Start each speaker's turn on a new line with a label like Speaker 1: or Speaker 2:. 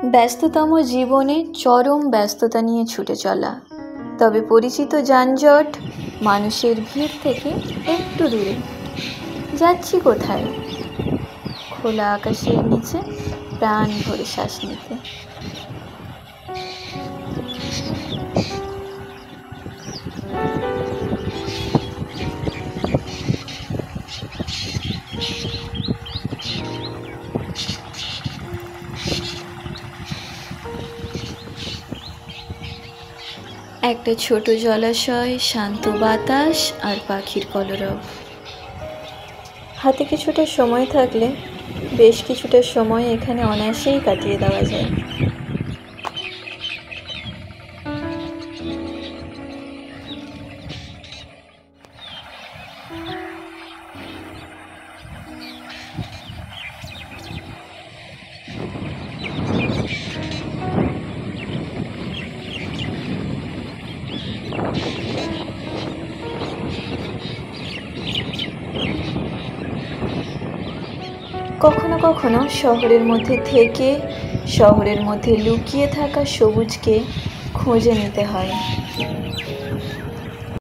Speaker 1: ব্যস্ততম জীবনে চরম ব্যস্ততা নিয়ে ছুটে চলা, তবে পরিচিত যানজট মানুষের ভিড় থেকে একটু দূরে। যাচ্ছি কোথায়? খোলা আকাশের নিচে প্রাণ ভরে শ্বাস নিতে। একটা ছোট জলাশয়, শান্ত বাতাস আর পাখির কলরব। হাতে কিছুটা সময় থাকলে বেশ কিছুটা সময় এখানে অনায়াসেই কাটিয়ে দেওয়া যায়। কখনো কখনো শহরের মধ্যে থেকে শহরের মধ্যে লুকিয়ে থাকা সবুজকে খুঁজে নিতে হয়।